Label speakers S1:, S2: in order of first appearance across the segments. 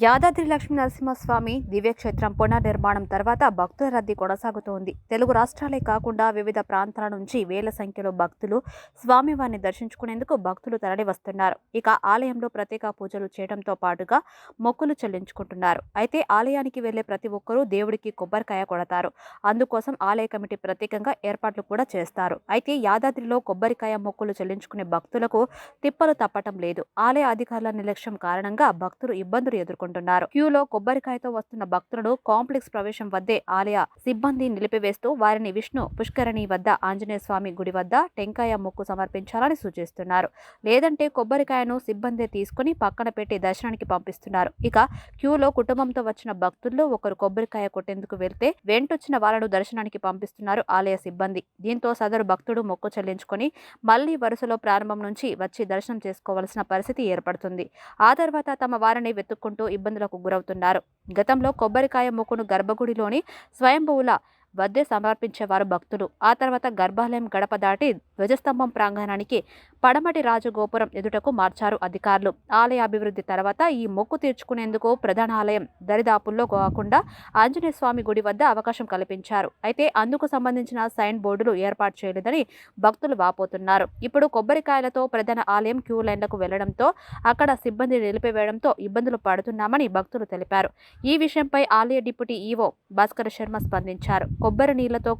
S1: యాదాద్రి లక్ష్మీ నరసింహస్వామి దివ్యక్షేత్రం పునర్నిర్మాణం తర్వాత భక్తుల రద్దీ కొనసాగుతోంది. తెలుగు రాష్ట్రాలే కాకుండా వివిధ ప్రాంతాల నుంచి వేల సంఖ్యలో భక్తులు స్వామివారిని దర్శించుకునేందుకు భక్తులు తరలివస్తున్నారు. ఇక ఆలయంలో ప్రత్యేక పూజలు చేయడంతో పాటుగా మొక్కులు చెల్లించుకుంటున్నారు. అయితే ఆలయానికి వెళ్లే ప్రతి ఒక్కరూ దేవుడికి కొబ్బరికాయ కొడతారు. అందుకోసం ఆలయ కమిటీ ప్రత్యేకంగా ఏర్పాట్లు కూడా చేస్తారు. అయితే యాదాద్రిలో కొబ్బరికాయ మొక్కులు చెల్లించుకునే భక్తులకు తిప్పలు తప్పటం లేదు. ఆలయ అధికారుల నిర్లక్ష్యం కారణంగా భక్తులు ఇబ్బందులు ఎదుర్కొంటున్నారు. క్యూలో కొబ్బరికాయతో వస్తున్న భక్తులను కాంప్లెక్స్ ప్రవేశం వద్దే ఆలయ సిబ్బంది నిలిపివేస్తూ వారిని విష్ణు పుష్కరిణి వద్ద ఆంజనేయ స్వామి గుడి వద్ద టెంకాయ మొక్కు సమర్పించాలని సూచిస్తున్నారు. లేదంటే కొబ్బరికాయను సిబ్బంది తీసుకుని పక్కన పెట్టి దర్శనానికి పంపిస్తున్నారు. ఇక క్యూలో కుటుంబంతో వచ్చిన భక్తుల్లో ఒకరు కొబ్బరికాయ కొట్టేందుకు వెళ్తే వెంటొచ్చిన వాళ్ళను దర్శనానికి పంపిస్తున్నారు ఆలయ సిబ్బంది. దీంతో సదరు భక్తుడు మొక్కు చెల్లించుకొని మళ్లీ వరుసలో ప్రారంభం నుంచి వచ్చి దర్శనం చేసుకోవాల్సిన పరిస్థితి ఏర్పడుతుంది. ఆ తర్వాత తమ వారిని వెతుక్కుంటూ ఇబ్బందులకు గురవుతున్నారు. గతంలో కొబ్బరికాయ మొక్కును గర్భగుడిలోని స్వయంభువుల వద్దే సమర్పించేవారు భక్తులు. ఆ తర్వాత గర్భాలయం గడప దాటి ధ్వజస్తంభం ప్రాంగణానికి పడమటి రాజగోపురం ఎదుటకు మార్చారు అధికారులు. ఆలయ అభివృద్ధి తర్వాత ఈ మొక్కు తీర్చుకునేందుకు ప్రధాన ఆలయం దరిదాపుల్లో కాకుండా ఆంజనేయ స్వామి గుడి వద్ద అవకాశం కల్పించారు. అయితే అందుకు సంబంధించిన సైన్ బోర్డులు ఏర్పాటు చేయలేదని భక్తులు వాపోతున్నారు. ఇప్పుడు కొబ్బరికాయలతో ప్రధాన ఆలయం క్యూ లైన్లకు వెళ్లడంతో అక్కడ సిబ్బంది నిలిపివేయడంతో ఇబ్బందులు పడుతున్నామని భక్తులు తెలిపారు. ఈ విషయంపై ఆలయ డిప్యూటీ ఈవో భాస్కర్ శర్మ స్పందించారు. కొబ్బరి నీళ్లతో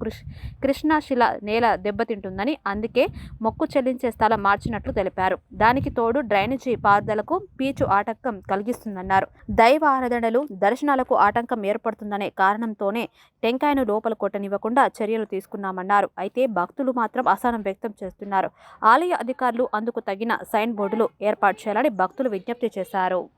S1: కృష్ణాశిల నేల దెబ్బతింటుందని, అందుకే మొక్కు చెల్లించే స్థలం మార్చినట్లు తెలిపారు. దానికి తోడు డ్రైనేజీ పారుదలకు పీచు ఆటంకం కలిగిస్తుందన్నారు. దైవ ఆరాధనలు, దర్శనాలకు ఆటంకం ఏర్పడుతుందనే కారణంతోనే టెంకాయను లోపల కొట్టనివ్వకుండా చర్యలు తీసుకున్నామన్నారు. అయితే భక్తులు మాత్రం అసహనం వ్యక్తం చేస్తున్నారు. ఆలయ అధికారులు అందుకు తగిన సైన్ బోర్డులు ఏర్పాటు చేయాలని భక్తులు విజ్ఞప్తి చేశారు.